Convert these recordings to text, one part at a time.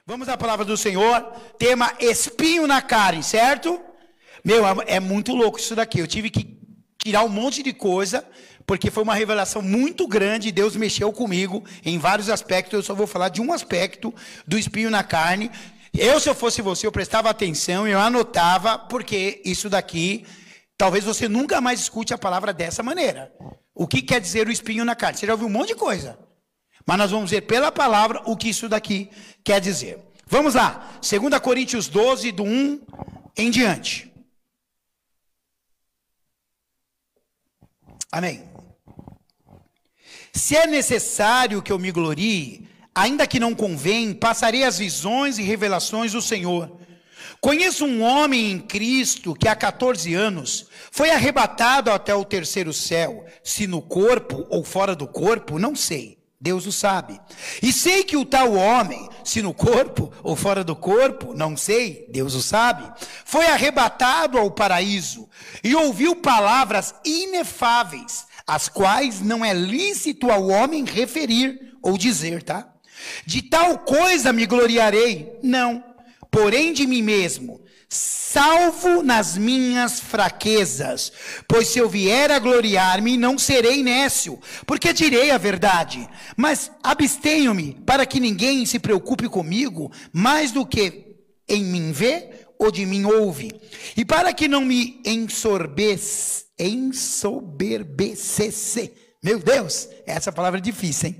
Vamos à palavra do Senhor, tema espinho na carne, certo? Meu, é muito louco isso daqui, eu tive que tirar um monte de coisa, porque foi uma revelação muito grande, Deus mexeu comigo em vários aspectos, eu só vou falar de um aspecto do espinho na carne. Se eu fosse você, eu prestava atenção, eu anotava, porque isso daqui, talvez você nunca mais escute a palavra dessa maneira. O que quer dizer o espinho na carne? Você já ouviu um monte de coisa. Mas nós vamos ver pela palavra o que isso daqui quer dizer. Vamos lá, 2 Coríntios 12, do 1 em diante. Amém. Se é necessário que eu me glorie, ainda que não convém, passarei as visões e revelações do Senhor. Conheço um homem em Cristo que há 14 anos foi arrebatado até o terceiro céu, se no corpo ou fora do corpo, não sei. Deus o sabe. E sei que o tal homem, se no corpo ou fora do corpo, não sei, Deus o sabe, foi arrebatado ao paraíso e ouviu palavras inefáveis, as quais não é lícito ao homem referir ou dizer, tá? De tal coisa me gloriarei? Não, porém de mim mesmo, salvo nas minhas fraquezas, pois se eu vier a gloriar-me, não serei nécio, porque direi a verdade, mas abstenho-me, para que ninguém se preocupe comigo, mais do que em mim vê ou de mim ouve, e para que não me ensoberbecesse, meu Deus, essa palavra é difícil, hein?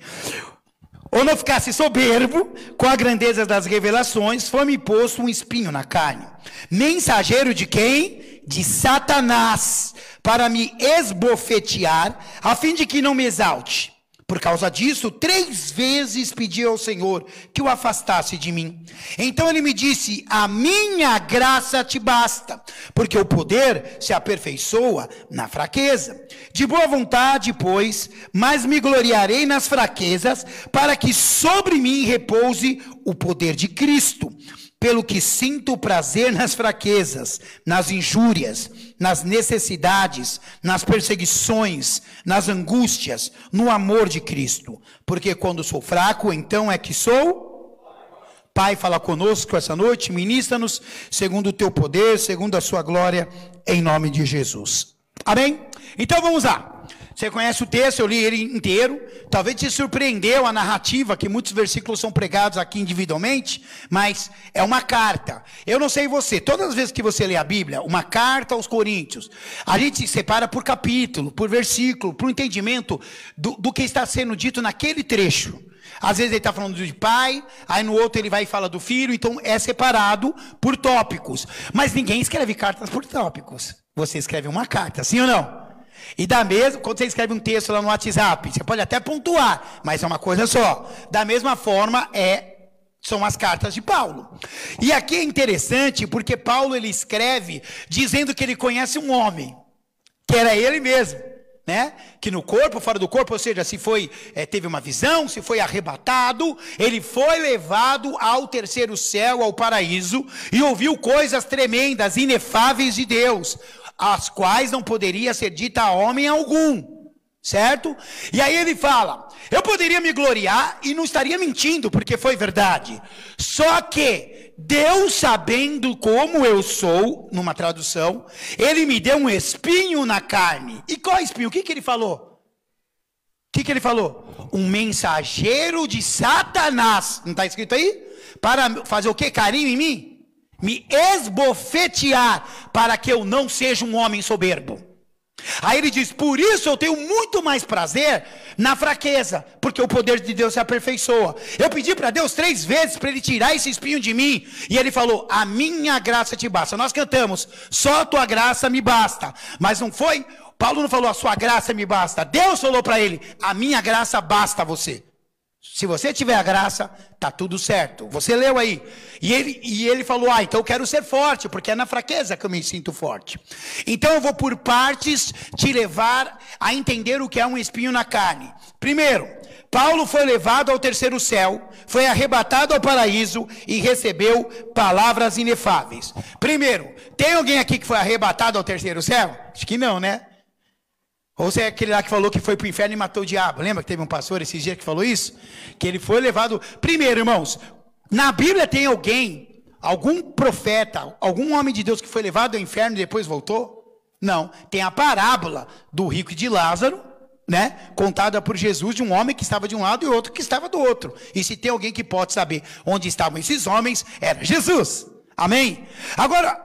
Ou não ficasse soberbo com a grandeza das revelações, foi-me posto um espinho na carne. Mensageiro de quem? De Satanás, para me esbofetear, a fim de que não me exalte. Por causa disso, 3 vezes pedi ao Senhor que o afastasse de mim. Então ele me disse, a minha graça te basta, porque o poder se aperfeiçoa na fraqueza. De boa vontade, pois, mas me gloriarei nas fraquezas, para que sobre mim repouse o poder de Cristo. Pelo que sinto prazer nas fraquezas, nas injúrias, nas necessidades, nas perseguições, nas angústias, no amor de Cristo. Porque quando sou fraco, então é que sou. Pai, fala conosco essa noite, ministra-nos segundo o teu poder, segundo a sua glória, em nome de Jesus. Amém? Então vamos lá. Você conhece o texto, eu li ele inteiro. Talvez te surpreendeu a narrativa, que muitos versículos são pregados aqui individualmente, mas é uma carta. Eu não sei você, todas as vezes que você lê a Bíblia, uma carta aos Coríntios, a gente separa por capítulo, por versículo, por entendimento do que está sendo dito naquele trecho. Às vezes ele está falando de pai, aí no outro ele vai e fala do filho, então é separado por tópicos. Mas ninguém escreve cartas por tópicos. Você escreve uma carta, sim ou não? E da mesma, quando você escreve um texto lá no WhatsApp, você pode até pontuar, mas é uma coisa só. Da mesma forma, são as cartas de Paulo. E aqui é interessante, porque Paulo ele escreve dizendo que ele conhece um homem, que era ele mesmo, né? Que no corpo, fora do corpo, ou seja, se foi, teve uma visão, se foi arrebatado, ele foi levado ao terceiro céu, ao paraíso, e ouviu coisas tremendas, inefáveis de Deus, as quais não poderia ser dita a homem algum, certo? E aí ele fala, eu poderia me gloriar e não estaria mentindo, porque foi verdade, só que Deus, sabendo como eu sou, numa tradução, ele me deu um espinho na carne. E qual espinho? O que ele falou? O que ele falou? Um mensageiro de Satanás, não está escrito aí? Para fazer o que? Carinho em mim? Me esbofetear, para que eu não seja um homem soberbo. Aí ele diz, por isso eu tenho muito mais prazer na fraqueza, porque o poder de Deus se aperfeiçoa. Eu pedi para Deus 3 vezes para ele tirar esse espinho de mim, e ele falou, a minha graça te basta. Nós cantamos, só a tua graça me basta, mas não foi, Paulo não falou, a sua graça me basta, Deus falou para ele, a minha graça basta a você. Se você tiver a graça, tá tudo certo. Você leu aí. E ele falou, então eu quero ser forte, porque é na fraqueza que eu me sinto forte. Então eu vou por partes te levar a entender o que é um espinho na carne. Primeiro, Paulo foi levado ao terceiro céu, foi arrebatado ao paraíso e recebeu palavras inefáveis. Primeiro, tem alguém aqui que foi arrebatado ao terceiro céu? Acho que não, né? Ou você é aquele lá que falou que foi para o inferno e matou o diabo. Lembra que teve um pastor esses dias que falou isso? Que ele foi levado... Primeiro, irmãos, Na Bíblia tem alguém, algum profeta, algum homem de Deus que foi levado ao inferno e depois voltou? Não. Tem a parábola do rico e de Lázaro, né? Contada por Jesus, de um homem que estava de um lado e outro que estava do outro. E se tem alguém que pode saber onde estavam esses homens, era Jesus. Amém? Agora,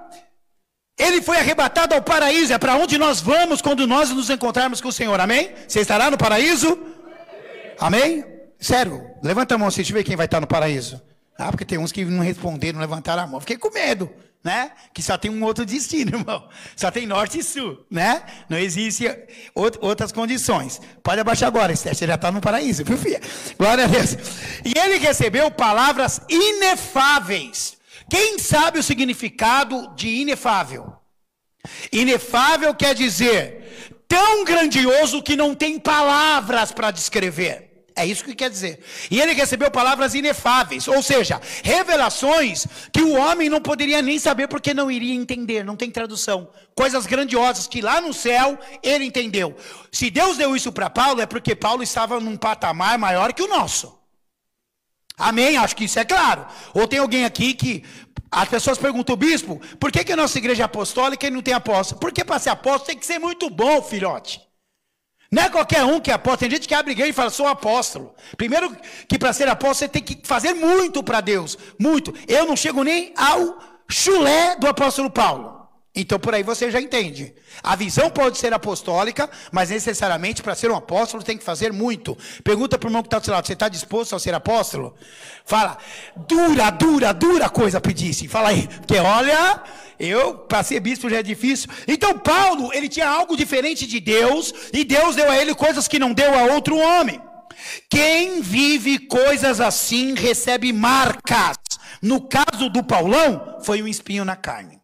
ele foi arrebatado ao paraíso. É para onde nós vamos quando nós nos encontrarmos com o Senhor. Amém? Você estará no paraíso? Amém? Sério, levanta a mão, deixa eu ver quem vai estar no paraíso. Ah, porque tem uns que não responderam, não levantaram a mão. Fiquei com medo, né? Que só tem um outro destino, irmão. Só tem norte e sul, né? Não existe outras condições. Pode abaixar agora, Esther, você já está no paraíso, viu, filha? Glória a Deus. E ele recebeu palavras inefáveis. Quem sabe o significado de inefável? Inefável quer dizer tão grandioso que não tem palavras para descrever. É isso que quer dizer. E ele recebeu palavras inefáveis, ou seja, revelações que o homem não poderia nem saber porque não iria entender, não tem tradução. Coisas grandiosas que lá no céu ele entendeu. Se Deus deu isso para Paulo, é porque Paulo estava num patamar maior que o nosso. Amém? Acho que isso é claro. Ou tem alguém aqui que... As pessoas perguntam, bispo, por que a nossa igreja é apostólica e não tem apóstolo? Porque para ser apóstolo tem que ser muito bom, filhote. Não é qualquer um que é apóstolo. Tem gente que abre igreja e fala, sou apóstolo. Primeiro que para ser apóstolo você tem que fazer muito para Deus. Muito. Eu não chego nem ao chulé do apóstolo Paulo. Então por aí você já entende. A visão pode ser apostólica, mas necessariamente para ser um apóstolo tem que fazer muito. Pergunta para o irmão que está do seu lado, você está disposto a ser apóstolo? Fala, dura coisa pedisse. Fala aí, porque olha, para ser bispo já é difícil. Então Paulo, ele tinha algo diferente de Deus, e Deus deu a ele coisas que não deu a outro homem. Quem vive coisas assim recebe marcas. No caso do Paulão, foi um espinho na carne.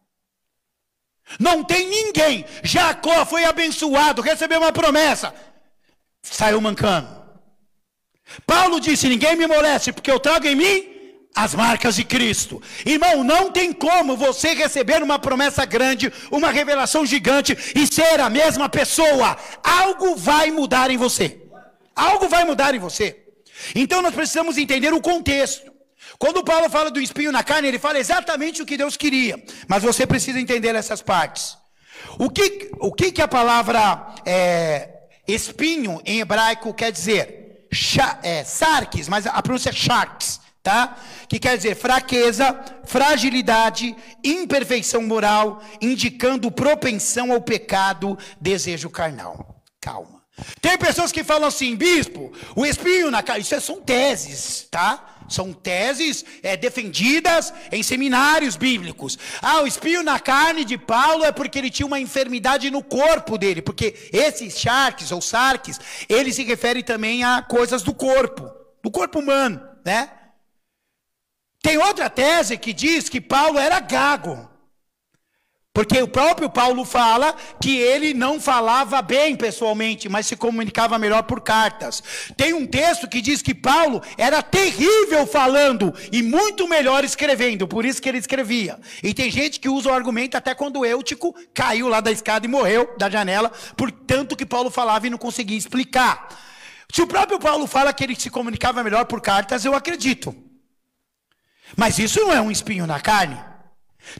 Não tem ninguém. Jacó foi abençoado, recebeu uma promessa, saiu mancando. Paulo disse, ninguém me moleste, porque eu trago em mim as marcas de Cristo. Irmão, não tem como você receber uma promessa grande, uma revelação gigante e ser a mesma pessoa. Algo vai mudar em você. Algo vai mudar em você. Então nós precisamos entender o contexto. Quando Paulo fala do espinho na carne, ele fala exatamente o que Deus queria. Mas você precisa entender essas partes. O que a palavra espinho em hebraico quer dizer? Sarkis, mas a pronúncia é sharks, tá? Que quer dizer fraqueza, fragilidade, imperfeição moral, indicando propensão ao pecado, desejo carnal. Calma. Tem pessoas que falam assim, bispo, o espinho na carne, isso são teses, tá? São teses defendidas em seminários bíblicos. O espinho na carne de Paulo é porque ele tinha uma enfermidade no corpo dele. Porque esses sharks ou sarques, ele se refere também a coisas do corpo humano, né? Tem outra tese que diz que Paulo era gago. Porque o próprio Paulo fala que ele não falava bem pessoalmente, mas se comunicava melhor por cartas. Tem um texto que diz que Paulo era terrível falando e muito melhor escrevendo, por isso que ele escrevia. E tem gente que usa o argumento até quando o Eutico caiu lá da escada e morreu da janela, por tanto que Paulo falava e não conseguia explicar. Se o próprio Paulo fala que ele se comunicava melhor por cartas, eu acredito. Mas isso não é um espinho na carne.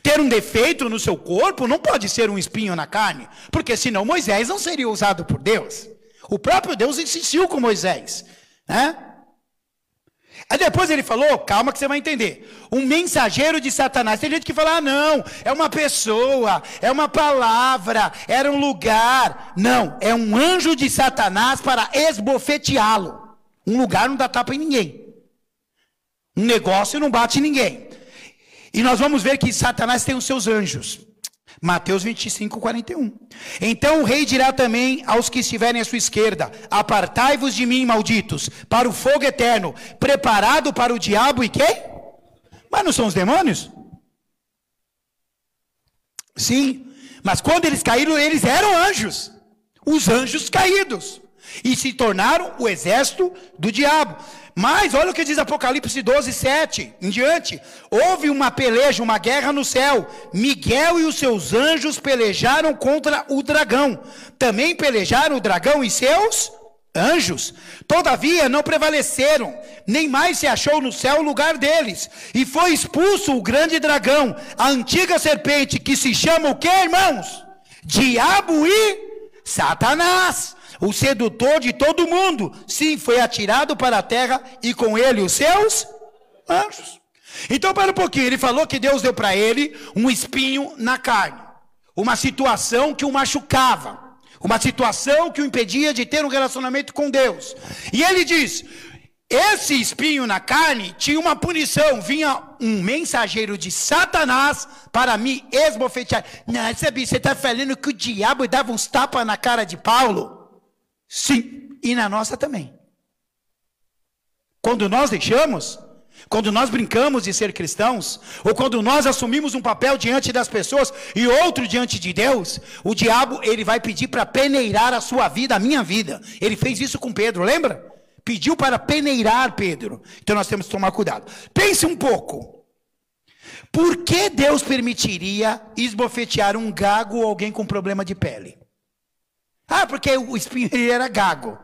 Ter um defeito no seu corpo não pode ser um espinho na carne, porque senão Moisés não seria usado por Deus. O próprio Deus insistiu com Moisés, né? Aí depois ele falou, calma que você vai entender, um mensageiro de Satanás. Tem gente que fala, não, é uma pessoa, é uma palavra, era um lugar. Não, é um anjo de Satanás para esbofeteá-lo. Um lugar não dá tapa em ninguém. Um negócio não bate em ninguém. E nós vamos ver que Satanás tem os seus anjos. Mateus 25, 41. Então o rei dirá também aos que estiverem à sua esquerda, apartai-vos de mim, malditos, para o fogo eterno, preparado para o diabo e quem? Mas não são os demônios? Sim, mas quando eles caíram, eles eram anjos. Os anjos caídos. E se tornaram o exército do diabo. Mas olha o que diz Apocalipse 12, 7 em diante. Houve uma peleja, uma guerra no céu. Miguel e os seus anjos pelejaram contra o dragão. Também pelejaram o dragão e seus anjos. Todavia não prevaleceram, nem mais se achou no céu o lugar deles. E foi expulso o grande dragão, a antiga serpente, que se chama o quê, irmãos? Diabo e Satanás, o sedutor de todo mundo. Sim, foi atirado para a terra e com ele os seus anjos. Então, para um pouquinho, ele falou que Deus deu para ele um espinho na carne. Uma situação que o machucava. Uma situação que o impedia de ter um relacionamento com Deus. E ele diz, esse espinho na carne tinha uma punição. Vinha um mensageiro de Satanás para me esbofetear. Não, sabe, você está falando que o diabo dava uns tapas na cara de Paulo? Sim, e na nossa também. Quando nós deixamos... Quando nós brincamos de ser cristãos, ou quando nós assumimos um papel diante das pessoas e outro diante de Deus, o diabo, ele vai pedir para peneirar a sua vida, a minha vida. Ele fez isso com Pedro, lembra? Pediu para peneirar Pedro. Então nós temos que tomar cuidado. Pense um pouco. Por que Deus permitiria esbofetear um gago ou alguém com problema de pele? Ah, porque o espinho ele era gago.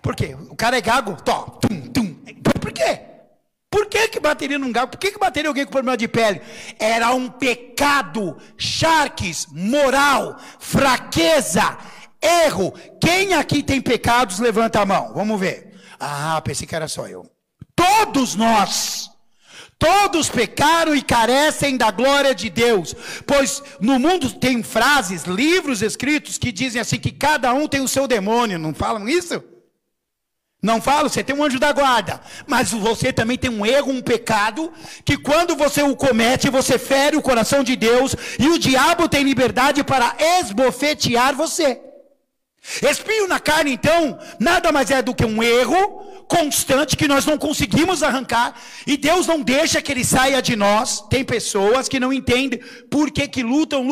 Por quê? O cara é gago? Tó, tum, tum. Por quê? Por que bateria num gago? Por que bateria alguém com problema de pele? Era um pecado, charques, moral, fraqueza, erro. Quem aqui tem pecados, levanta a mão. Vamos ver. Ah, pensei que era só eu. Todos nós. Todos pecaram e carecem da glória de Deus. Pois no mundo tem frases, livros escritos que dizem assim que cada um tem o seu demônio. Não falam isso? Não falo, você tem um anjo da guarda, mas você também tem um erro, um pecado, que quando você o comete, você fere o coração de Deus, e o diabo tem liberdade para esbofetear você. Espinho na carne, então, nada mais é do que um erro constante que nós não conseguimos arrancar, e Deus não deixa que ele saia de nós. Tem pessoas que não entendem por que lutam,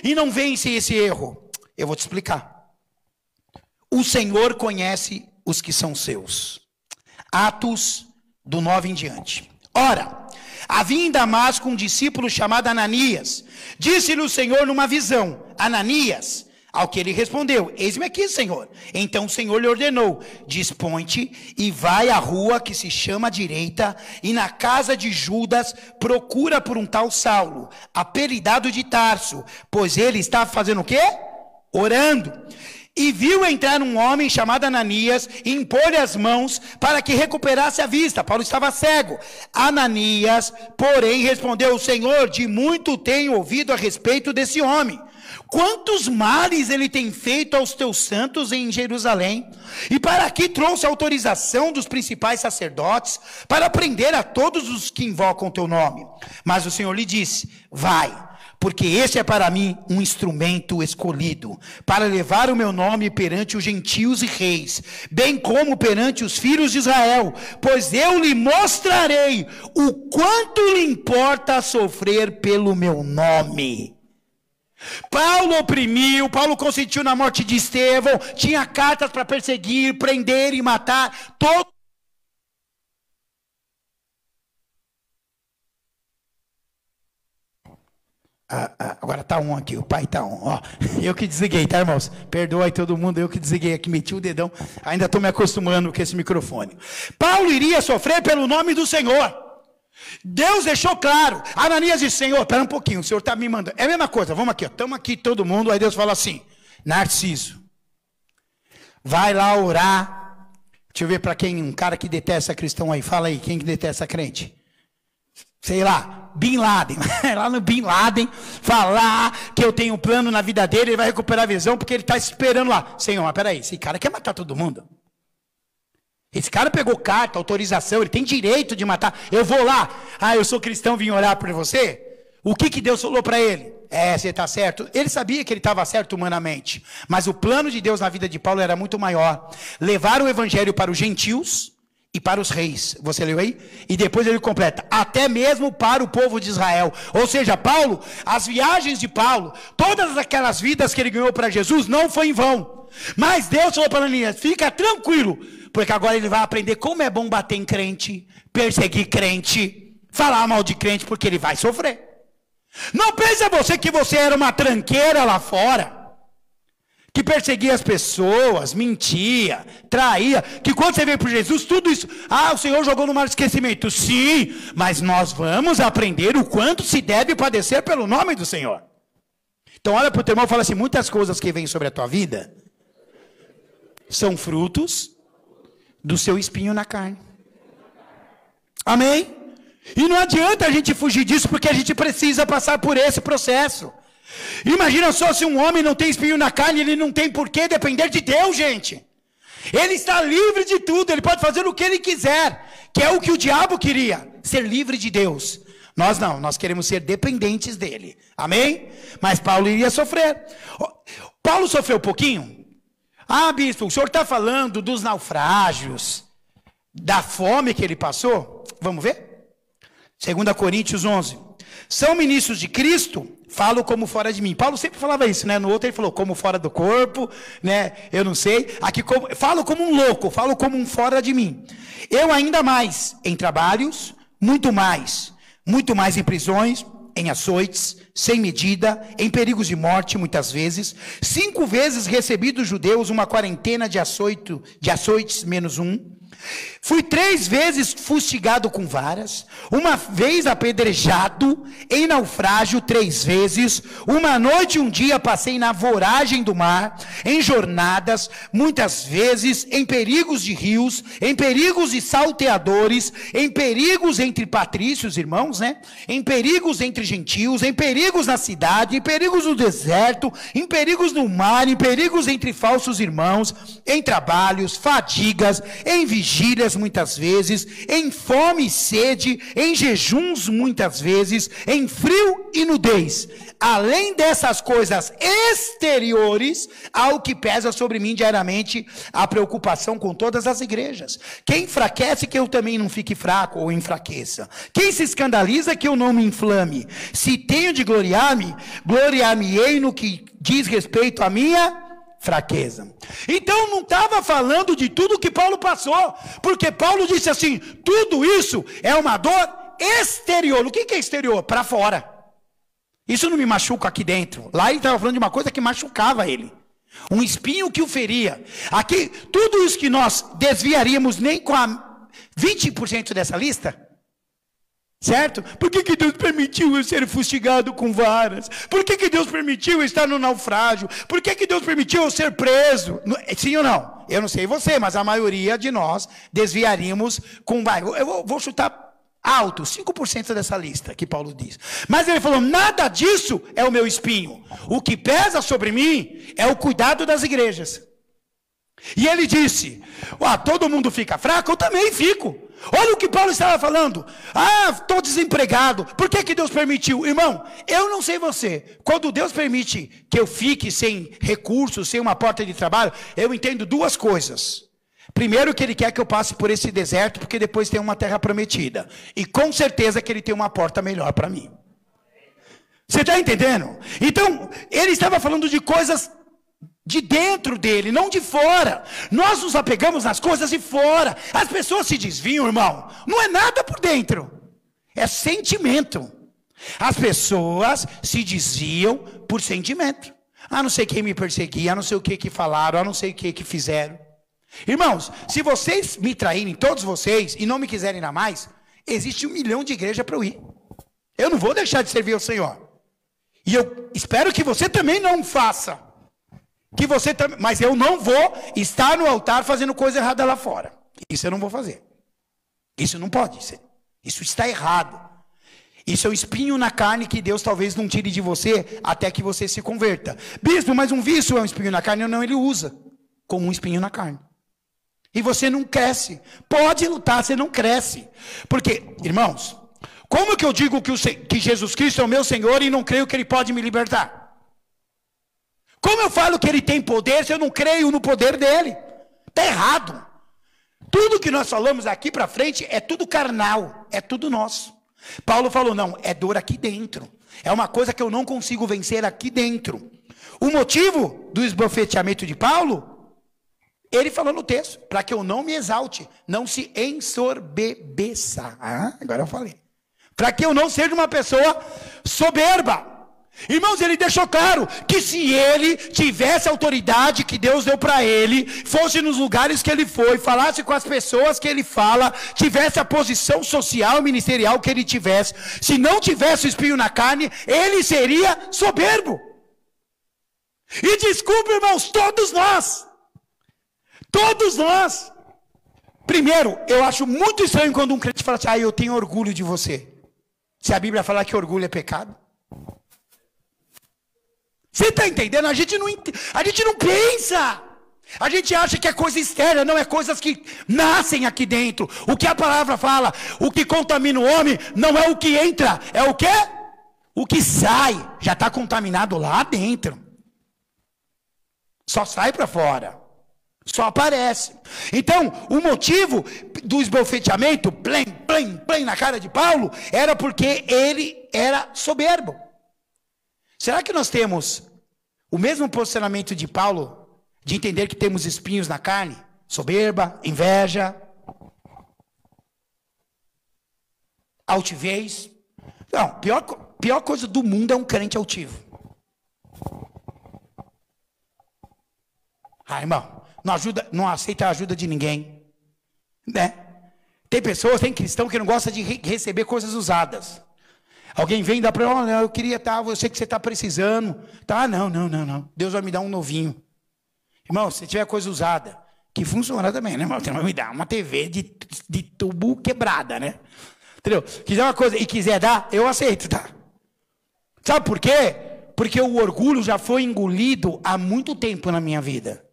e não vencem esse erro. Eu vou te explicar. O Senhor conhece os que são seus. Atos do 9 em diante. Ora, havia em Damasco um discípulo chamado Ananias. Disse-lhe o Senhor numa visão, Ananias, ao que ele respondeu, eis-me aqui, Senhor. Então o Senhor lhe ordenou, dispõe-te e vai à rua que se chama direita, e na casa de Judas procura por um tal Saulo, apelidado de Tarso, pois ele estava fazendo o quê? Orando. E viu entrar um homem chamado Ananias e impor-lhe as mãos para que recuperasse a vista. Paulo estava cego. Ananias, porém, respondeu, Senhor, de muito tenho ouvido a respeito desse homem. Quantos males ele tem feito aos teus santos em Jerusalém? E para aqui trouxe a autorização dos principais sacerdotes para prender a todos os que invocam o teu nome. Mas o Senhor lhe disse, vai. Porque esse é para mim um instrumento escolhido, para levar o meu nome perante os gentios e reis, bem como perante os filhos de Israel, pois eu lhe mostrarei o quanto lhe importa sofrer pelo meu nome. Paulo oprimiu, Paulo consentiu na morte de Estevão, tinha cartas para perseguir, prender e matar, todo. Agora tá um aqui, o pai tá um, ó, eu que desliguei, tá, irmãos? Perdoa aí todo mundo, eu que desliguei aqui, meti o dedão, ainda estou me acostumando com esse microfone. Paulo iria sofrer pelo nome do Senhor. Deus deixou claro. Ananias disse, Senhor, espera um pouquinho, o Senhor está me mandando. É a mesma coisa, vamos aqui, estamos aqui todo mundo, aí Deus fala assim, Narciso, vai lá orar. Deixa eu ver para quem, um cara que detesta cristão aí, fala aí, quem que detesta crente? Sei lá, Bin Laden, lá no Bin Laden, falar que eu tenho um plano na vida dele, ele vai recuperar a visão, porque ele está esperando lá. Senhor, mas peraí, esse cara quer matar todo mundo? Esse cara pegou carta, autorização, ele tem direito de matar. Eu vou lá, eu sou cristão, vim orar por você. O que Deus falou para ele? Você está certo. Ele sabia que ele estava certo humanamente, mas o plano de Deus na vida de Paulo era muito maior. Levar o evangelho para os gentios e para os reis, você leu aí? E depois ele completa, até mesmo para o povo de Israel. Ou seja, Paulo, as viagens de Paulo, todas aquelas vidas que ele ganhou para Jesus, não foi em vão. Mas Deus falou para Ananias, fica tranquilo, porque agora ele vai aprender como é bom bater em crente, perseguir crente, falar mal de crente, porque ele vai sofrer. Não pense você que você era uma tranqueira lá fora, que perseguia as pessoas, mentia, traía, que quando você veio para Jesus, tudo isso, o Senhor jogou no mar de esquecimento. Sim, mas nós vamos aprender o quanto se deve padecer pelo nome do Senhor. Então olha para o teu irmão e fala assim, muitas coisas que vêm sobre a tua vida são frutos do seu espinho na carne. Amém? E não adianta a gente fugir disso, porque a gente precisa passar por esse processo. Imagina só se um homem não tem espinho na carne, ele não tem por que depender de Deus, gente. Ele está livre de tudo, ele pode fazer o que ele quiser, que é o que o diabo queria, ser livre de Deus. Nós não, nós queremos ser dependentes dele. Amém? Mas Paulo iria sofrer. Paulo sofreu um pouquinho? Bispo, o senhor está falando dos naufrágios, da fome que ele passou? Vamos ver? 2 Coríntios 11. São ministros de Cristo, falo como fora de mim. Paulo sempre falava isso, né? No outro ele falou como fora do corpo, né? Eu não sei. Aqui falo como um louco, falo como um fora de mim. Eu ainda mais em trabalhos, muito mais em prisões, em açoites, sem medida, em perigos de morte muitas vezes. 5 vezes recebi dos judeus uma quarentena de açoites menos um. Fui 3 vezes fustigado com varas, uma vez apedrejado, em naufrágio 3 vezes, uma noite e um dia passei na voragem do mar, em jornadas, muitas vezes, em perigos de rios, em perigos de salteadores, em perigos entre patrícios, irmãos, né? Em perigos entre gentios, em perigos na cidade, em perigos no deserto, em perigos no mar, em perigos entre falsos irmãos, em trabalhos, fadigas, em vigílias muitas vezes, em fome e sede, em jejuns muitas vezes, em frio e nudez. Além dessas coisas exteriores, há o que pesa sobre mim diariamente, a preocupação com todas as igrejas. Quem enfraquece, que eu também não fique fraco ou enfraqueça. Quem se escandaliza, que eu não me inflame. Se tenho de gloriar-me, gloriar-me-ei no que diz respeito à minha fraqueza. Então não estava falando de tudo que Paulo passou, porque Paulo disse assim, tudo isso é uma dor exterior. O que é exterior? Para fora. Isso não me machuca aqui dentro. Lá ele estava falando de uma coisa que machucava ele, um espinho que o feria. Aqui, tudo isso que nós desviaríamos nem com a 20% dessa lista, certo? Por que Deus permitiu eu ser fustigado com varas? Por que Deus permitiu eu estar no naufrágio? Por que Deus permitiu eu ser preso? Sim ou não? Eu não sei você, mas a maioria de nós desviaríamos com varas. Eu vou chutar alto, 5% dessa lista que Paulo diz. Mas ele falou, nada disso é o meu espinho. O que pesa sobre mim é o cuidado das igrejas. E ele disse, todo mundo fica fraco, eu também fico. Olha o que Paulo estava falando. Estou desempregado. Por que Deus permitiu? Irmão, eu não sei você. Quando Deus permite que eu fique sem recursos, sem uma porta de trabalho, eu entendo 2 coisas. Primeiro, que ele quer que eu passe por esse deserto, porque depois tem uma terra prometida. E com certeza que ele tem uma porta melhor para mim. Você está entendendo? Então, ele estava falando de coisas de dentro dele, não de fora. Nós nos apegamos nas coisas de fora. As pessoas se desviam, irmão. Não é nada por dentro. É sentimento. As pessoas se desviam por sentimento. Não sei quem me perseguia, não sei o que falaram, não sei o que fizeram. Irmãos, se vocês me traírem, todos vocês, e não me quiserem dar mais, existe 1 milhão de igrejas para eu ir. Eu não vou deixar de servir ao Senhor. E eu espero que você também não faça. Mas eu não vou estar no altar fazendo coisa errada lá fora. Isso eu não vou fazer. Isso não pode ser. Isso está errado. Isso é o espinho na carne que Deus talvez não tire de você até que você se converta. Bispo, mas um vício é um espinho na carne? Não, ele usa como um espinho na carne. E você não cresce. Pode lutar, você não cresce. Porque, irmãos, como que eu digo que Jesus Cristo é o meu Senhor e não creio que Ele pode me libertar? Como eu falo que Ele tem poder se eu não creio no poder dEle? Está errado. Tudo que nós falamos aqui para frente é tudo carnal, é tudo nosso. Paulo falou, não, é dor aqui dentro. É uma coisa que eu não consigo vencer aqui dentro. O motivo do esbofeteamento de Paulo, ele falou no texto, para que eu não me exalte, não se ensorbebeça. Agora eu falei. Para que eu não seja uma pessoa soberba. Irmãos, ele deixou claro que se ele tivesse a autoridade que Deus deu para ele, fosse nos lugares que ele foi, falasse com as pessoas que ele fala, tivesse a posição social e ministerial que ele tivesse, se não tivesse o espinho na carne, ele seria soberbo. E desculpe, irmãos, todos nós, primeiro, eu acho muito estranho quando um crente fala assim, eu tenho orgulho de você. Se a Bíblia falar que orgulho é pecado. Você está entendendo? A gente não pensa. A gente acha que é coisa externa, não é coisas que nascem aqui dentro. O que a palavra fala, o que contamina o homem, não é o que entra, é o quê? O que sai, já está contaminado lá dentro. Só sai para fora. Só aparece. Então, o motivo do esbofeteamento, plém na cara de Paulo, era porque ele era soberbo. Será que nós temos o mesmo posicionamento de Paulo, de entender que temos espinhos na carne? Soberba, inveja, altivez. Não, pior coisa do mundo é um crente altivo. Irmão, não aceita a ajuda de ninguém, né? Tem pessoas, tem cristão que não gosta de receber coisas usadas. Alguém vem e dá para ele, olha, eu queria estar, eu sei que você está precisando. Tá, não. Deus vai me dar um novinho. Irmão, se tiver coisa usada, que funciona também, né, irmão? Você vai me dar uma TV de tubo quebrada, né? Entendeu? Quiser uma coisa e quiser dar, eu aceito, tá? Sabe por quê? Porque o orgulho já foi engolido há muito tempo na minha vida.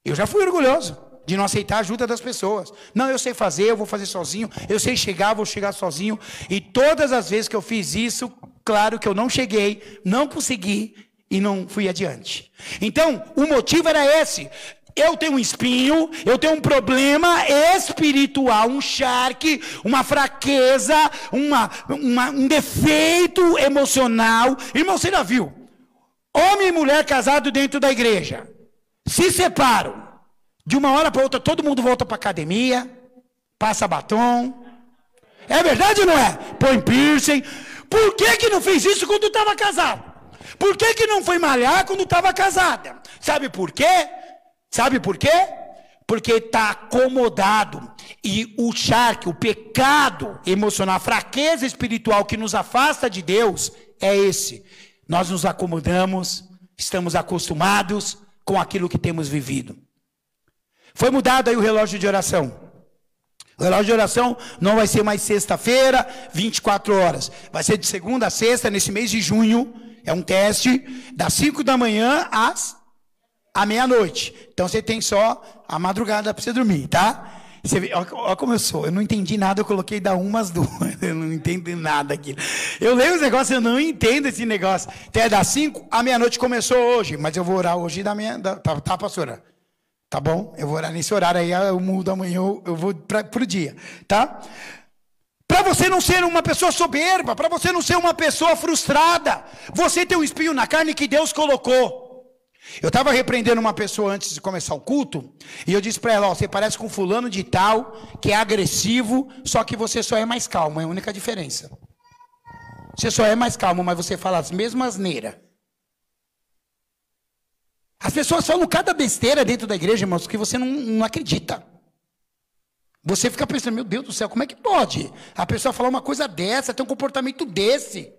Eu já fui orgulhoso de não aceitar a ajuda das pessoas. Não, eu sei fazer, eu vou fazer sozinho. Eu sei chegar, vou chegar sozinho. E todas as vezes que eu fiz isso, claro que eu não cheguei, não consegui e não fui adiante. Então, o motivo era esse. Eu tenho um espinho, eu tenho um problema espiritual, um charque, uma fraqueza, um defeito emocional. Irmão, você já viu? Homem e mulher casados dentro da igreja se separam. De uma hora para outra, todo mundo volta para a academia, passa batom. É verdade ou não é? Põe piercing. Por que não fez isso quando estava casado? Por que não foi malhar quando estava casada? Sabe por quê? Porque está acomodado. E o charque, o pecado emocional, a fraqueza espiritual que nos afasta de Deus é esse. Nós nos acomodamos, estamos acostumados com aquilo que temos vivido. Foi mudado aí o relógio de oração. O relógio de oração não vai ser mais sexta-feira, 24 horas. Vai ser de segunda a sexta, nesse mês de junho. É um teste, das 5 da manhã à meia-noite. Então você tem só a madrugada para você dormir, tá? Você vê, olha como eu sou. Eu não entendi nada, eu coloquei da 1 às 2. Eu não entendo nada aqui. Eu leio os negócios, eu não entendo esse negócio. Então é das 5 à meia-noite, começou hoje. Mas eu vou orar hoje tá, pastora? Tá bom? Eu vou orar nesse horário aí, eu mudo amanhã, eu vou para o dia, tá? Para você não ser uma pessoa soberba, para você não ser uma pessoa frustrada, você tem um espinho na carne que Deus colocou. Eu estava repreendendo uma pessoa antes de começar o culto, e eu disse para ela, você parece com fulano de tal, que é agressivo, só que você só é mais calmo, é a única diferença. Você só é mais calmo, mas você fala as mesmas asneiras. As pessoas falam cada besteira dentro da igreja, irmãos, que você não acredita. Você fica pensando, meu Deus do céu, como é que pode? A pessoa falar uma coisa dessa, ter um comportamento desse.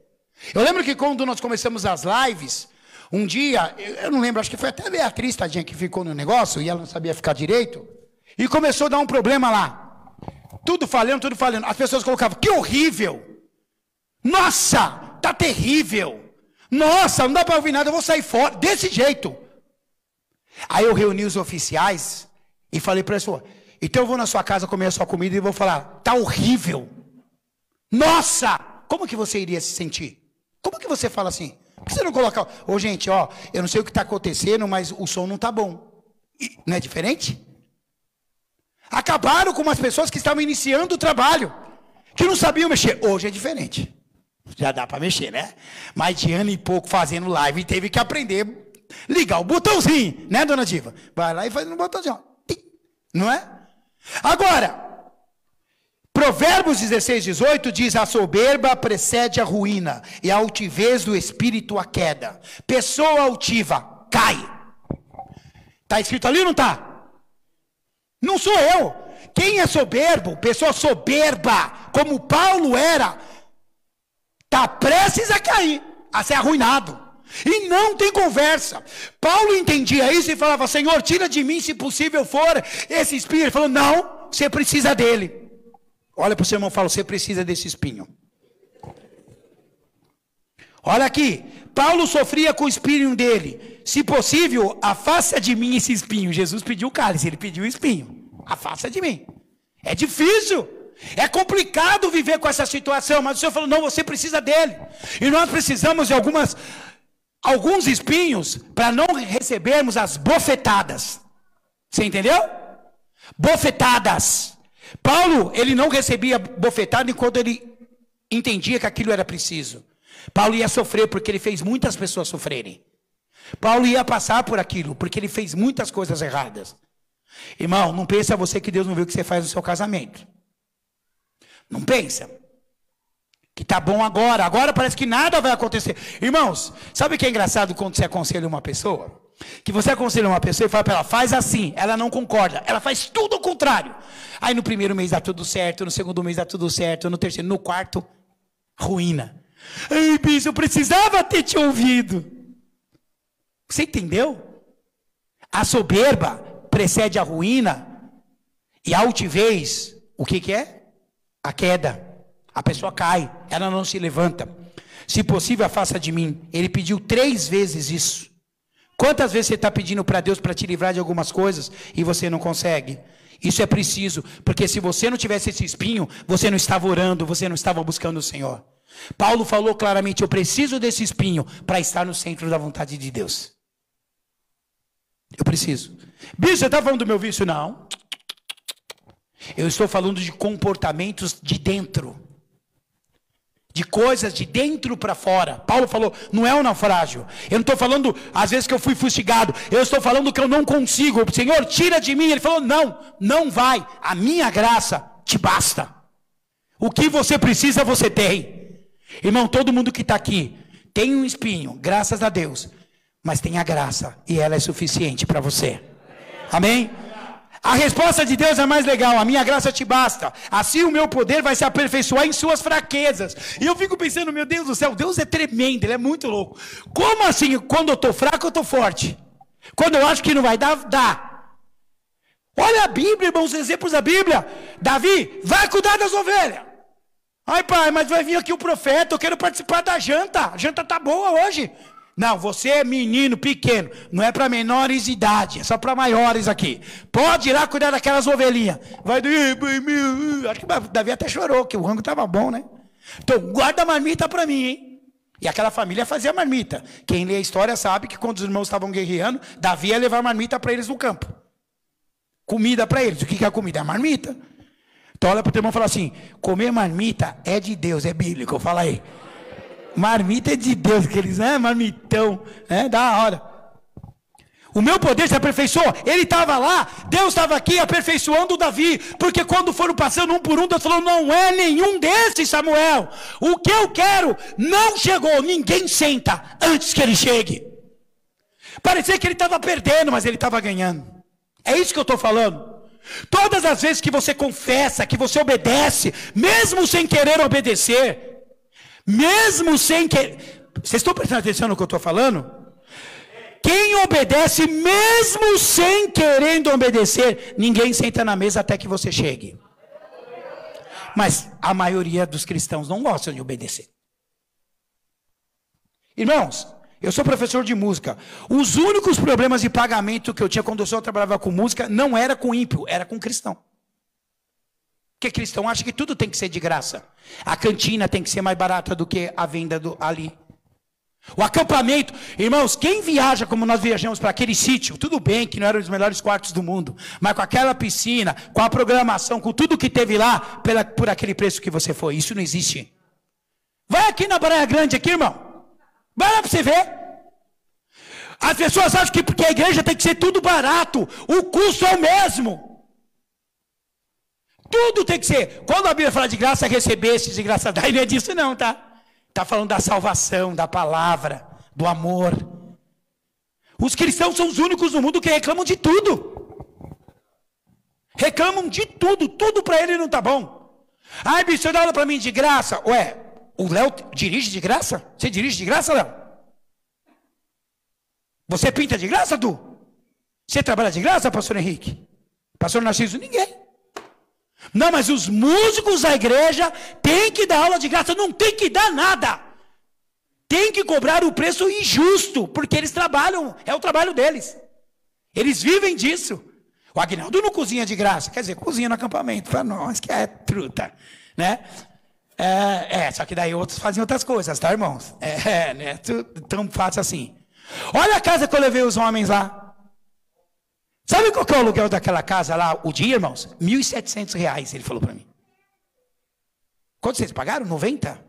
Eu lembro que quando nós começamos as lives, um dia, eu não lembro, acho que foi até a Beatriz, tadinha, que ficou no negócio, e ela não sabia ficar direito, e começou a dar um problema lá. Tudo falhando. As pessoas colocavam, que horrível! Nossa, tá terrível! Nossa, não dá para ouvir nada, eu vou sair fora, desse jeito. Aí eu reuni os oficiais e falei para a pessoa, então eu vou na sua casa comer a sua comida e vou falar, tá horrível. Nossa, como que você iria se sentir? Como que você fala assim? Por que você não coloca, gente, eu não sei o que está acontecendo, mas o som não está bom. Não é diferente? Acabaram com umas pessoas que estavam iniciando o trabalho, que não sabiam mexer. Hoje é diferente. Já dá para mexer, né? Mas de ano e pouco fazendo live, teve que aprender ligar o botãozinho, né, dona Diva? Vai lá e faz um botãozinho, não é? Agora, Provérbios Provérbios 16, 18 diz: a soberba precede a ruína, e a altivez do espírito a queda. Pessoa altiva cai. Está escrito ali ou não está? Não sou eu. Quem é soberbo, pessoa soberba, como Paulo era, está prestes a cair, a ser arruinado. E não tem conversa. Paulo entendia isso e falava: Senhor, tira de mim, se possível for, esse espinho. Ele falou: não, você precisa dele. Olha para o seu irmão e fala: você precisa desse espinho. Olha aqui, Paulo sofria com o espinho dele. Se possível, afasta de mim esse espinho. Jesus pediu o cálice, ele pediu o espinho. Afasta de mim. É difícil, é complicado viver com essa situação, mas o Senhor falou: não, você precisa dele. E nós precisamos de alguns espinhos para não recebermos as bofetadas. Você entendeu? Bofetadas. Paulo, ele não recebia bofetada enquanto ele entendia que aquilo era preciso. Paulo ia sofrer porque ele fez muitas pessoas sofrerem. Paulo ia passar por aquilo porque ele fez muitas coisas erradas. Irmão, não pensa você que Deus não viu o que você faz no seu casamento. Não pensa que tá bom agora parece que nada vai acontecer. Irmãos, sabe o que é engraçado quando você aconselha uma pessoa? Que você aconselha uma pessoa e fala para ela: faz assim, ela não concorda, ela faz tudo ao contrário. Aí no primeiro mês dá tudo certo, no segundo mês dá tudo certo, no terceiro, no quarto, ruína. Ai, bicho, eu precisava ter te ouvido. Você entendeu? A soberba precede a ruína, e a altivez, o que é? A queda. A pessoa cai, ela não se levanta. Se possível, afasta de mim. Ele pediu 3 vezes isso. Quantas vezes você está pedindo para Deus para te livrar de algumas coisas e você não consegue? Isso é preciso, porque se você não tivesse esse espinho, você não estava orando, você não estava buscando o Senhor. Paulo falou claramente: eu preciso desse espinho para estar no centro da vontade de Deus. Eu preciso. Bicho, você está falando do meu vício? Não. Eu estou falando de comportamentos de dentro. De coisas de dentro para fora. Paulo falou: não é um naufrágio. Eu não estou falando, às vezes, que eu fui fustigado. Eu estou falando que eu não consigo. O Senhor, tira de mim. Ele falou: não, não vai. A minha graça te basta. O que você precisa, você tem. Irmão, todo mundo que está aqui tem um espinho, graças a Deus. Mas tem a graça, e ela é suficiente para você. Amém? A resposta de Deus é mais legal: a minha graça te basta. Assim o meu poder vai se aperfeiçoar em suas fraquezas. E eu fico pensando: meu Deus do céu, Deus é tremendo, Ele é muito louco. Como assim? Quando eu estou fraco, eu estou forte. Quando eu acho que não vai dar, dá. Olha a Bíblia, irmãos, os exemplos da Bíblia. Davi, vai cuidar das ovelhas. Ai, pai, mas vai vir aqui o profeta, eu quero participar da janta. A janta está boa hoje. Não, você é menino pequeno, não é para menores de idade, é só para maiores aqui. Pode ir lá cuidar daquelas ovelhinhas. Vai do... Acho que Davi até chorou, que o rango estava bom, né? Então, guarda a marmita para mim, hein? E aquela família fazia marmita. Quem lê a história sabe que quando os irmãos estavam guerreando, Davi ia levar marmita para eles no campo. Comida para eles. O que é a comida? É a marmita. Então olha para o teu irmão e fala assim: comer marmita é de Deus, é bíblico. Fala aí. Marmita é de Deus, que eles, né? Marmitão, né? Da hora. O meu poder se aperfeiçoou. Ele estava lá, Deus estava aqui aperfeiçoando o Davi. Porque quando foram passando um por um, Deus falou: não é nenhum desses, Samuel. O que eu quero não chegou. Ninguém senta antes que ele chegue. Parecia que ele estava perdendo, mas ele estava ganhando. É isso que eu estou falando. Todas as vezes que você confessa, que você obedece, mesmo sem querer obedecer, mesmo sem querer... Vocês estão prestando atenção no que eu estou falando? Quem obedece, mesmo sem querendo obedecer, ninguém senta na mesa até que você chegue. Mas a maioria dos cristãos não gostam de obedecer. Irmãos, eu sou professor de música. Os únicos problemas de pagamento que eu tinha quando eu só trabalhava com música não era com ímpio, era com cristão. Porque cristão acha que tudo tem que ser de graça. A cantina tem que ser mais barata do que a venda ali. O acampamento, irmãos, quem viaja como nós viajamos para aquele sítio, tudo bem que não eram os melhores quartos do mundo, mas com aquela piscina, com a programação, com tudo que teve lá, por aquele preço que você foi, isso não existe. Vai aqui na Praia Grande, aqui, irmão. Vai lá para você ver. As pessoas acham que porque a igreja tem que ser tudo barato, o custo é o mesmo. Tudo tem que ser. Quando a Bíblia fala de graça, recebeste, de graça dai, não é disso não, tá? Está falando da salvação, da palavra, do amor. Os cristãos são os únicos no mundo que reclamam de tudo. Reclamam de tudo. Tudo para ele não está bom. Ah, bicho, você dá aula para mim de graça. Ué, o Léo dirige de graça? Você dirige de graça, Léo? Você pinta de graça, Du? Você trabalha de graça, pastor Henrique? Pastor Narciso? Ninguém. Não, mas os músicos da igreja têm que dar aula de graça. Não tem que dar nada. Tem que cobrar o preço injusto, porque eles trabalham, é o trabalho deles. Eles vivem disso. O Aguinaldo não cozinha de graça, quer dizer, cozinha no acampamento para nós, que é truta, né? Só que daí outros fazem outras coisas, tá, irmãos? Né? Tão fácil assim. Olha a casa que eu levei os homens lá. Sabe qual que é o aluguel daquela casa lá, o dia, irmãos? R$1.700, ele falou para mim. Quanto vocês pagaram? 90?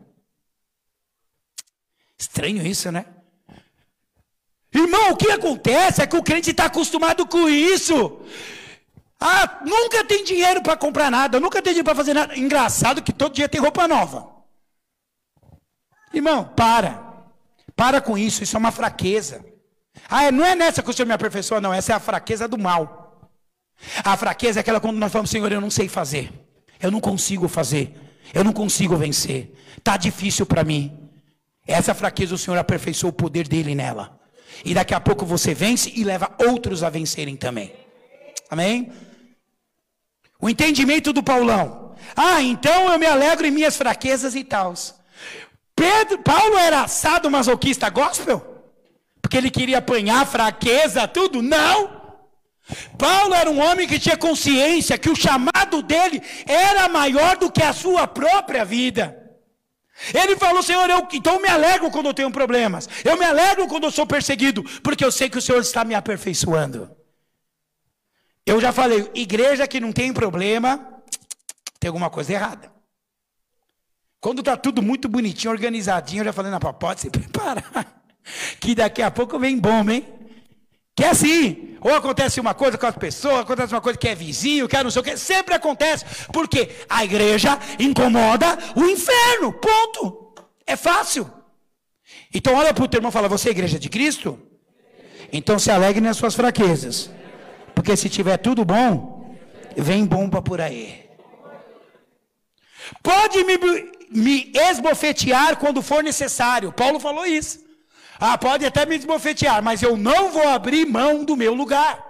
Estranho isso, né? Irmão, o que acontece é que o crente está acostumado com isso. Ah, nunca tem dinheiro para comprar nada, nunca tem dinheiro para fazer nada. Engraçado que todo dia tem roupa nova. Irmão, para com isso, isso é uma fraqueza. Ah, não é nessa que o Senhor me aperfeiçoa, não, essa é a fraqueza do mal. A fraqueza é aquela quando nós falamos, Senhor, eu não sei fazer, eu não consigo fazer, eu não consigo vencer, está difícil para mim. Essa fraqueza o Senhor aperfeiçoou o poder dele nela. E daqui a pouco você vence e leva outros a vencerem também. Amém? O entendimento do Paulão. Ah, então eu me alegro em minhas fraquezas e tal. Paulo era sadomasoquista gospel? Porque ele queria apanhar fraqueza, tudo? Não! Paulo era um homem que tinha consciência que o chamado dele era maior do que a sua própria vida. Ele falou, Senhor, então eu me alegro quando eu tenho problemas. Eu me alegro quando eu sou perseguido, porque eu sei que o Senhor está me aperfeiçoando. Eu já falei, igreja que não tem problema, tem alguma coisa errada. Quando está tudo muito bonitinho, organizadinho, eu já falei, não, pode se preparar, que daqui a pouco vem bomba, hein? Que é assim, ou acontece uma coisa com as pessoas, acontece uma coisa que é vizinho, que é não sei o que, sempre acontece, porque a igreja incomoda o inferno, ponto, é fácil. Então olha para o teu irmão e fala, você é igreja de Cristo? Então se alegre nas suas fraquezas, porque se tiver tudo bom, vem bomba por aí. Pode me esbofetear quando for necessário, Paulo falou isso. Ah, pode até me desbofetear, mas eu não vou abrir mão do meu lugar.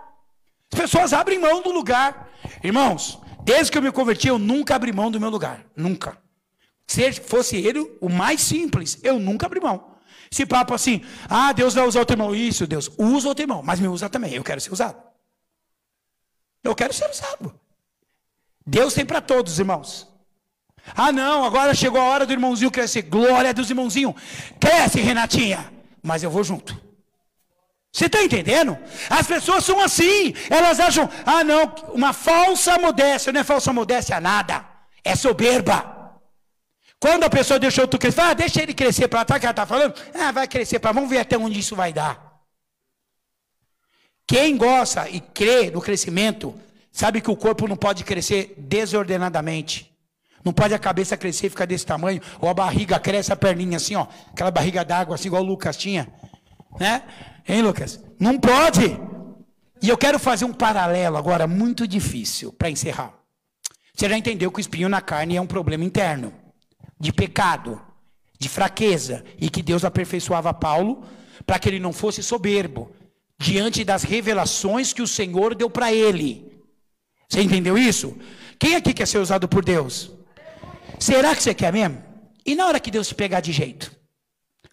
As pessoas abrem mão do lugar. Irmãos, desde que eu me converti, eu nunca abri mão do meu lugar. Nunca. Se fosse ele o mais simples, eu nunca abri mão. Esse papo assim, ah, Deus vai usar o teu irmão. Isso, Deus, usa o teu irmão, mas me usa também. Eu quero ser usado. Eu quero ser usado. Deus tem para todos, irmãos. Ah, não, agora chegou a hora do irmãozinho crescer. Glória a Deus, irmãozinho. Cresce, Renatinha. Mas eu vou junto. Você está entendendo? As pessoas são assim. Elas acham, ah não, uma falsa modéstia. Não é falsa modéstia nada. É soberba. Quando a pessoa deixa outro crescer, ah, deixa ele crescer para trás, que ela está falando. Ah, vai crescer para, vamos ver até onde isso vai dar. Quem gosta e crê no crescimento, sabe que o corpo não pode crescer desordenadamente. Não pode a cabeça crescer e ficar desse tamanho, ou a barriga cresce, a perninha assim, ó, aquela barriga d'água, assim, igual o Lucas tinha, né? Hein, Lucas? Não pode. E eu quero fazer um paralelo agora, muito difícil, para encerrar. Você já entendeu que o espinho na carne é um problema interno, de pecado, de fraqueza, e que Deus aperfeiçoava Paulo, para que ele não fosse soberbo, diante das revelações que o Senhor deu para ele. Você entendeu isso? Quem aqui quer ser usado por Deus? Será que você quer mesmo? E na hora que Deus te pegar de jeito?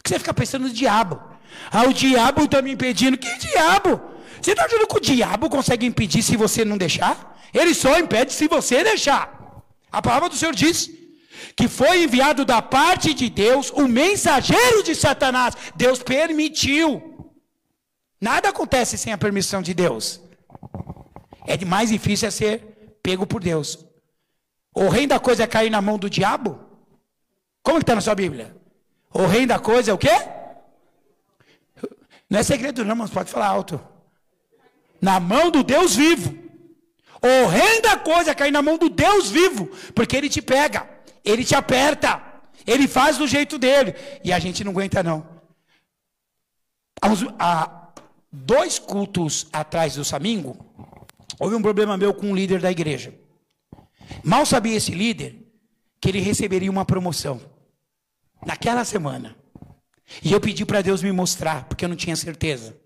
Que você fica pensando no diabo. Ah, o diabo está me impedindo. Que diabo? Você está achando que o diabo consegue impedir se você não deixar? Ele só impede se você deixar. A palavra do Senhor diz que foi enviado da parte de Deus o mensageiro de Satanás. Deus permitiu. Nada acontece sem a permissão de Deus. É mais difícil ser pego por Deus. O reino da coisa é cair na mão do diabo? Como que está na sua Bíblia? O reino da coisa é o quê? Não é segredo não, mas pode falar alto. Na mão do Deus vivo. Horrenda coisa cair na mão do Deus vivo, porque Ele te pega, Ele te aperta, Ele faz do jeito dele, e a gente não aguenta não. Há 2 cultos atrás do Samingo, houve um problema meu com um líder da igreja. Mal sabia esse líder que ele receberia uma promoção naquela semana. E eu pedi para Deus me mostrar, porque eu não tinha certeza.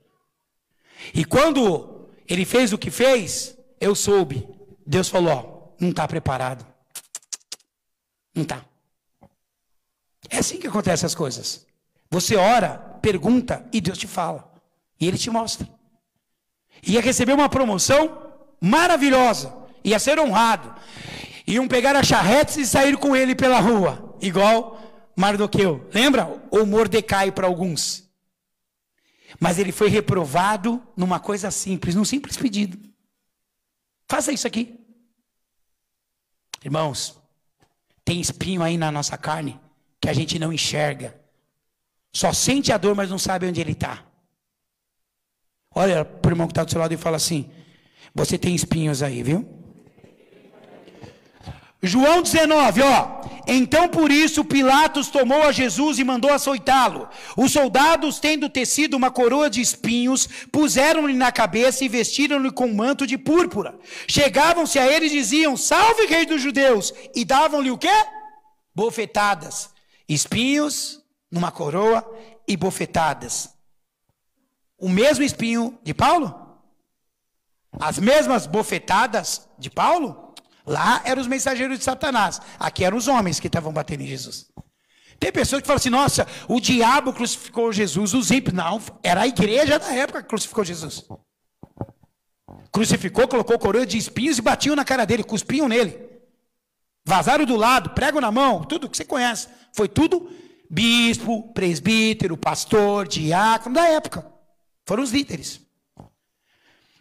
E quando ele fez o que fez, eu soube. Deus falou, ó, não está preparado. Não está. É assim que acontecem as coisas. Você ora, pergunta e Deus te fala. E Ele te mostra. Ia receber uma promoção maravilhosa. Ia ser honrado. Iam pegar as charretes e sair com ele pela rua. Igual Mardoqueu. Lembra? Ou Mordecai para alguns. Mas ele foi reprovado numa coisa simples. Num simples pedido. Faça isso aqui. Irmãos, tem espinho aí na nossa carne que a gente não enxerga. Só sente a dor, mas não sabe onde ele está. Olha para o irmão que está do seu lado e fala assim, você tem espinhos aí, viu? João 19, ó. Então por isso Pilatos tomou a Jesus e mandou açoitá-lo. Os soldados, tendo tecido uma coroa de espinhos, puseram-lhe na cabeça e vestiram-lhe com um manto de púrpura. Chegavam-se a ele e diziam, salve rei dos judeus! E davam-lhe o quê? Bofetadas. Espinhos numa coroa e bofetadas. O mesmo espinho de Paulo? As mesmas bofetadas de Paulo? Lá eram os mensageiros de Satanás. Aqui eram os homens que estavam batendo em Jesus. Tem pessoas que falam assim, nossa, o diabo crucificou Jesus, os ímpios. Não, era a igreja da época que crucificou Jesus. Crucificou, colocou coroa de espinhos e batiam na cara dele, cuspiam nele. Vazaram do lado, prego na mão, tudo que você conhece. Foi tudo bispo, presbítero, pastor, diácono da época. Foram os líderes.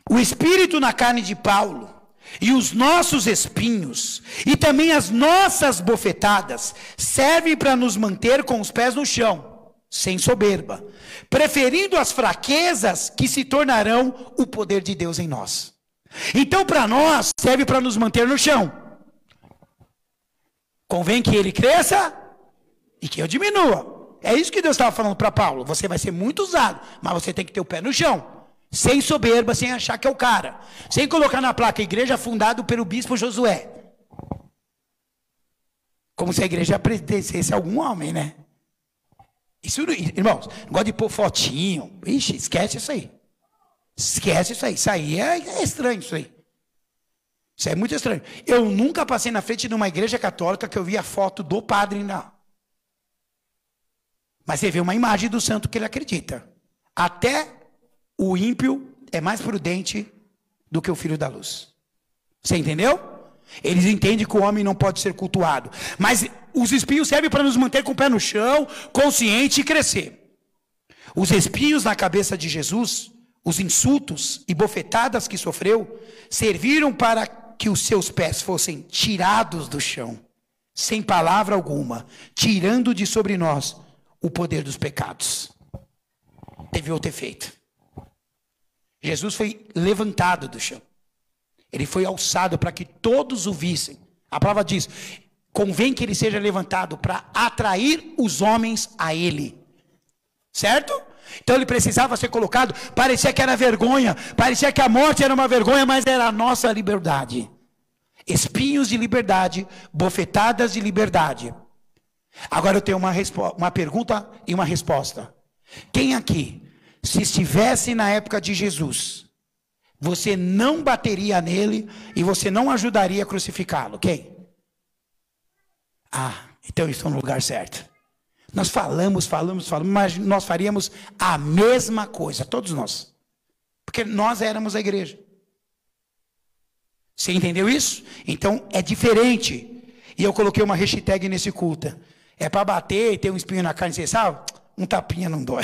O espírito na carne de Paulo e os nossos espinhos e também as nossas bofetadas servem para nos manter com os pés no chão, sem soberba, preferindo as fraquezas que se tornarão o poder de Deus em nós. Então para nós serve para nos manter no chão. Convém que ele cresça e que eu diminua. É isso que Deus estava falando para Paulo. Você vai ser muito usado, mas você tem que ter o pé no chão. Sem soberba, sem achar que é o cara. Sem colocar na placa, igreja fundada pelo bispo Josué. Como se a igreja pertencesse a algum homem, né? Isso, irmãos, não gosta de pôr fotinho. Ixi, esquece isso aí. Esquece isso aí. Isso aí é estranho, isso aí. Isso é muito estranho. Eu nunca passei na frente de uma igreja católica que eu via foto do padre, não. Mas você vê uma imagem do santo que ele acredita. Até o ímpio é mais prudente do que o filho da luz. Você entendeu? Eles entendem que o homem não pode ser cultuado. Mas os espinhos servem para nos manter com o pé no chão, consciente e crescer. Os espinhos na cabeça de Jesus, os insultos e bofetadas que sofreu, serviram para que os seus pés fossem tirados do chão, sem palavra alguma, tirando de sobre nós o poder dos pecados. Teve outro efeito. Jesus foi levantado do chão. Ele foi alçado para que todos o vissem. A palavra diz, convém que ele seja levantado para atrair os homens a ele. Certo? Então ele precisava ser colocado, parecia que era vergonha, parecia que a morte era uma vergonha, mas era a nossa liberdade. Espinhos de liberdade, bofetadas de liberdade. Agora eu tenho uma pergunta e uma resposta. Quem aqui, se estivesse na época de Jesus, você não bateria nele e você não ajudaria a crucificá-lo? Quem? Ah, então eu estou no lugar certo. Nós falamos, mas nós faríamos a mesma coisa, todos nós. Porque nós éramos a igreja. Você entendeu isso? Então é diferente. E eu coloquei uma hashtag nesse culto. É para bater e ter um espinho na carne, você sabe? Um tapinha não dói.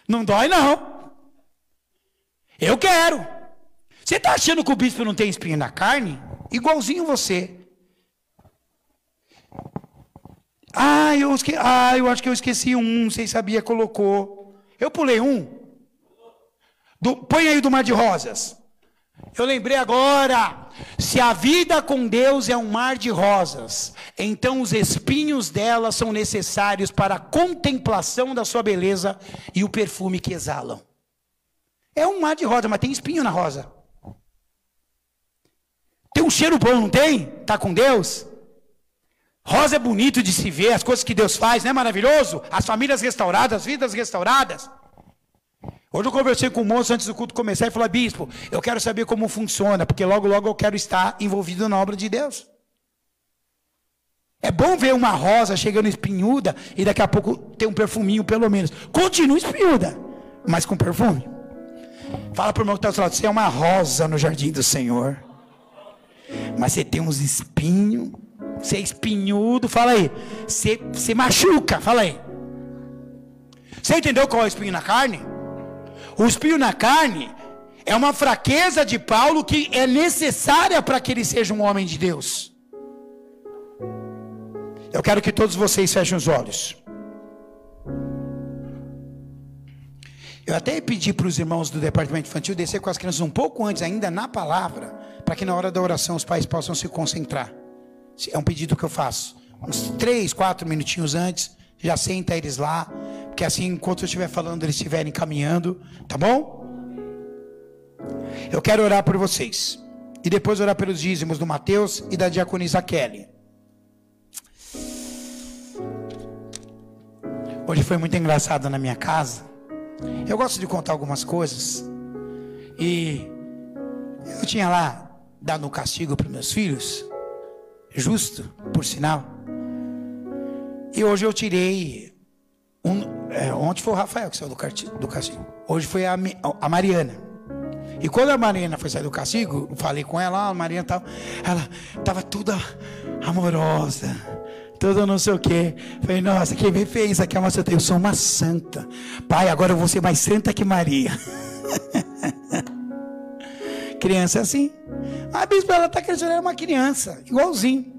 Não dói, não. Eu quero. Você está achando que o bispo não tem espinho na carne? Igualzinho você. Eu acho que eu esqueci um. Vocês sabiam, colocou. Eu pulei um. Põe aí do Mar de Rosas. Eu lembrei agora, se a vida com Deus é um mar de rosas, então os espinhos dela são necessários para a contemplação da sua beleza e o perfume que exalam. É um mar de rosa, mas tem espinho na rosa. Tem um cheiro bom, não tem? Tá com Deus? Rosa é bonito de se ver, as coisas que Deus faz, não é maravilhoso? As famílias restauradas, as vidas restauradas. Hoje eu conversei com um moço antes do culto começar e falou: bispo, eu quero saber como funciona, porque logo logo eu quero estar envolvido na obra de Deus. É bom ver uma rosa chegando espinhuda e daqui a pouco ter um perfuminho pelo menos. Continua espinhuda, mas com perfume. Fala para o irmão que está do lado: você é uma rosa no jardim do Senhor, mas você tem uns espinhos, você é espinhudo. Fala aí, você machuca, fala aí. Você entendeu qual é o espinho na carne? O espinho na carne é uma fraqueza de Paulo que é necessária para que ele seja um homem de Deus. Eu quero que todos vocês fechem os olhos. Eu até pedi para os irmãos do departamento infantil descer com as crianças um pouco antes ainda na palavra, para que na hora da oração os pais possam se concentrar. É um pedido que eu faço. Uns 3, 4 minutinhos antes, já senta eles lá, porque assim, enquanto eu estiver falando, eles estiverem caminhando, tá bom? Eu quero orar por vocês, e depois orar pelos dízimos do Mateus e da diaconisa Kelly. Hoje foi muito engraçado na minha casa. Eu gosto de contar algumas coisas, e eu tinha lá dado um castigo para meus filhos, justo, por sinal, e hoje eu tirei ontem foi o Rafael que saiu do castigo. Hoje foi a Mariana. E quando a Mariana foi sair do castigo, eu falei com ela, a Mariana ela estava toda amorosa, toda não sei o quê. Falei: nossa, quem me fez aqui? Eu sou uma santa. Pai, agora eu vou ser mais santa que Maria. Criança é assim. A bispo, ela está crescendo, ela é uma criança, igualzinho.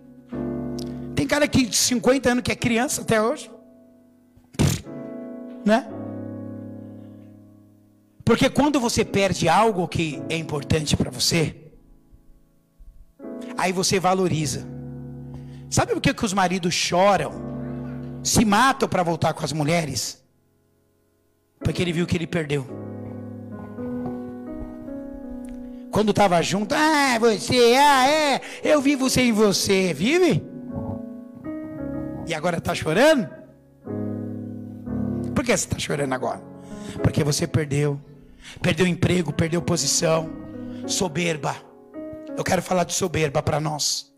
Tem cara aqui de 50 anos que é criança até hoje. Né? Porque quando você perde algo que é importante para você, aí você valoriza. Sabe por que os maridos choram, se matam para voltar com as mulheres? Porque ele viu que ele perdeu. Quando estava junto: eu vivo sem você. Vive? E agora está chorando? Por que você está chorando agora? Porque você perdeu emprego, perdeu posição. Soberba. Eu quero falar de soberba para nós.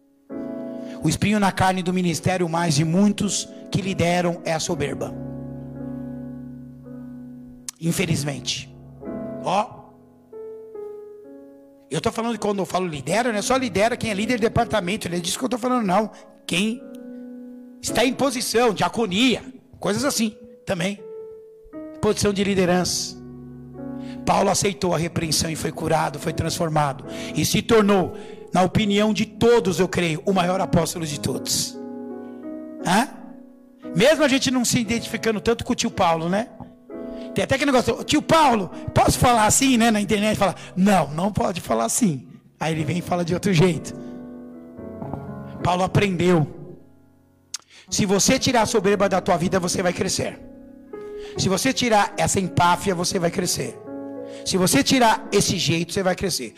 O espinho na carne do ministério mais de muitos que lideram é a soberba. Infelizmente. Eu estou falando que quando eu falo lidera, não é só lidera quem é líder de departamento, não é disso que eu estou falando não. Quem está em posição, diaconia, coisas assim também. Posição de liderança. Paulo aceitou a repreensão e foi curado, foi transformado e se tornou, na opinião de todos, eu creio, o maior apóstolo de todos. Mesmo a gente não se identificando tanto com o tio Paulo, né? Tem até aquele negócio: tio Paulo, posso falar assim, né? Na internet fala: não pode falar assim. Aí ele vem e fala de outro jeito. Paulo aprendeu. Se você tirar a soberba da tua vida, você vai crescer. Se você tirar essa empáfia, você vai crescer. Se você tirar esse jeito, você vai crescer.